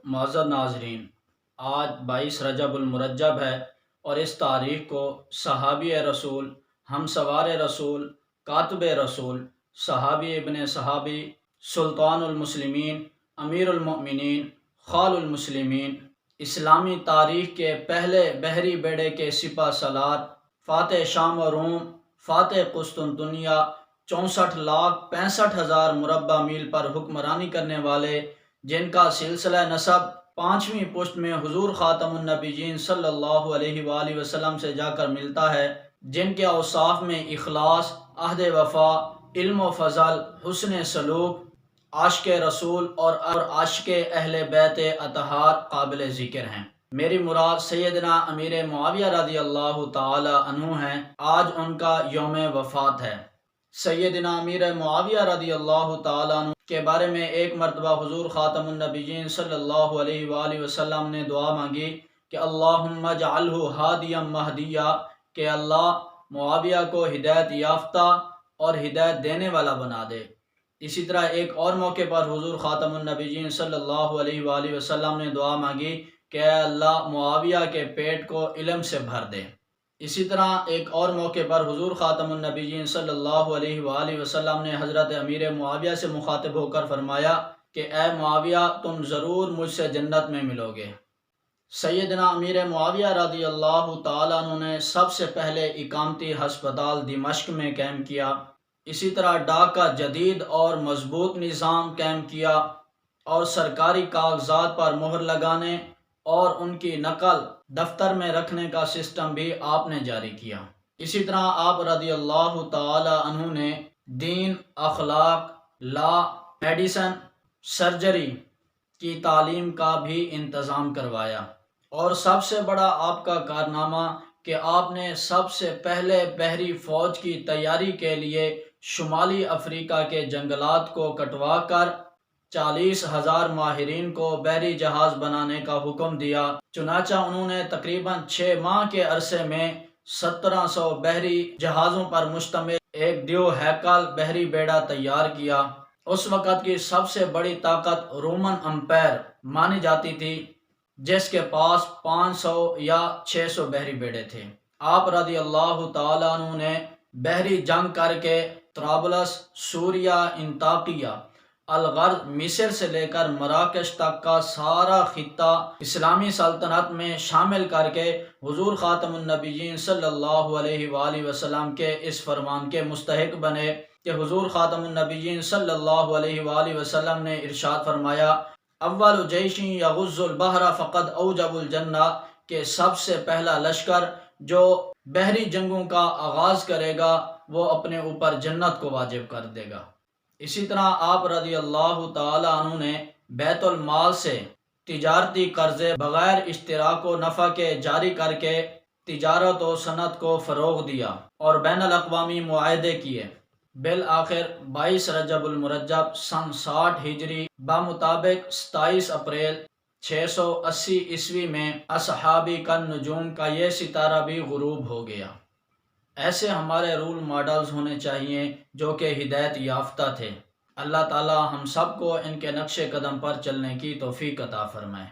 معزز ناظرین، آج 22 رجب المرجب ہے اور اس تاریخ کو صحابی رسول، ہم سوار رسول، کاتب رسول، صحابی ابن صحابی، سلطان المسلمین، امیر المؤمنین، خال المسلمین، اسلامی تاریخ کے پہلے بحری بیڑے کے سپہ سالار، فاتح شام و روم، فاتح قسطنطنیہ، 64,65,000 مربع میل پر حکمرانی کرنے والے، جن کا سلسلہ نسب 5ویں پشت میں حضور خاتم النبیین صلی اللہ علیہ وآلہ وسلم سے جا کر ملتا ہے، جن کے اوصاف میں اخلاص، عہد وفا، علم و فضل، حسن سلوک، عاشق رسول اور عاشق اہل بیت اطہار قابل ذکر ہیں۔ میری مراد سیدنا امیر معاویہ رضی اللہ تعالی عنہ ہیں۔ آج ان کا یوم وفات ہے۔ سیدنا امیر معاویہ رضی اللہ تعالیٰ عنہ کے بارے میں ایک مرتبہ حضور خاتم النبیین صلی اللہ علیہ وآلہ وسلم نے دعا مانگی کہ اللہم اجعلہ ہادیا مہدیا، کہ اللہ معاویہ کو ہدایت یافتہ اور ہدایت دینے والا بنا دے۔ اسی طرح ایک اور موقع پر حضور خاتم النبیین صلی اللہ علیہ وآلہ وسلم نے دعا مانگی کہ اے اللہ معاویہ کے پیٹ کو علم سے بھر دے۔ اسی طرح ایک اور موقع پر حضور خاتم النبیین صلی اللہ علیہ وآلہ وسلم نے حضرت امیر معاویہ سے مخاطب ہو کر فرمایا کہ اے معاویہ، تم ضرور مجھ سے جنت میں ملو گے۔ سیدنا امیر معاویہ رضی اللہ تعالیٰ عنہ نے سب سے پہلے اقامتی ہسپتال دمشق میں قائم کیا۔ اسی طرح ڈاک کا جدید اور مضبوط نظام قائم کیا اور سرکاری کاغذات پر مہر لگانے اور ان کی نقل دفتر میں رکھنے کا سسٹم بھی آپ نے جاری کیا۔ اسی طرح آپ رضی اللہ تعالی عنہ نے دین، اخلاق، لا، میڈیسن، سرجری کی تعلیم کا بھی انتظام کروایا، اور سب سے بڑا آپ کا کارنامہ کہ آپ نے سب سے پہلے بحری فوج کی تیاری کے لیے شمالی افریقہ کے جنگلات کو کٹوا کر 40,000 ماہرین کو بحری جہاز بنانے کا حکم دیا۔ چنانچہ انہوں نے تقریباً 6 ماہ کے عرصے میں 1700 بحری جہازوں پر مشتمل ایک دیو ہیکل بحری بیڑا تیار کیا۔ اس وقت کی سب سے بڑی طاقت رومن امپائر مانی جاتی تھی، جس کے پاس 500 یا 600 بحری بیڑے تھے۔ آپ رضی اللہ تعالیٰ عنہ نے بحری جنگ کر کے طرابلس، سوریہ، انطاکیہ، الغرض مصر سے لے کر مراکش تک کا سارا خطہ اسلامی سلطنت میں شامل کر کے حضور خاتم النبیین صلی اللہ علیہ وآلہ وسلم کے اس فرمان کے مستحق بنے کہ حضور خاتم النبیین صلی اللہ علیہ وآلہ وسلم نے ارشاد فرمایا، اول جیش یغز البحر فقد اوجب الجنہ، کہ سب سے پہلا لشکر جو بحری جنگوں کا آغاز کرے گا وہ اپنے اوپر جنت کو واجب کر دے گا۔ اسی طرح آپ رضی اللہ تعالی عنہ نے بیت المال سے تجارتی قرضے بغیر اشتراک و نفع کے جاری کر کے تجارت و صنعت کو فروغ دیا اور بین الاقوامی معاہدے کیے۔ بالآخر 22 رجب المرجب سن 60 ہجری بمطابق 27 اپریل 680 عیسوی میں اصحابی کن نجوم کا یہ ستارہ بھی غروب ہو گیا۔ ایسے ہمارے رول ماڈلز ہونے چاہیے جو کہ ہدایت یافتہ تھے۔ اللہ تعالی ہم سب کو ان کے نقش قدم پر چلنے کی توفیق عطا فرمائے۔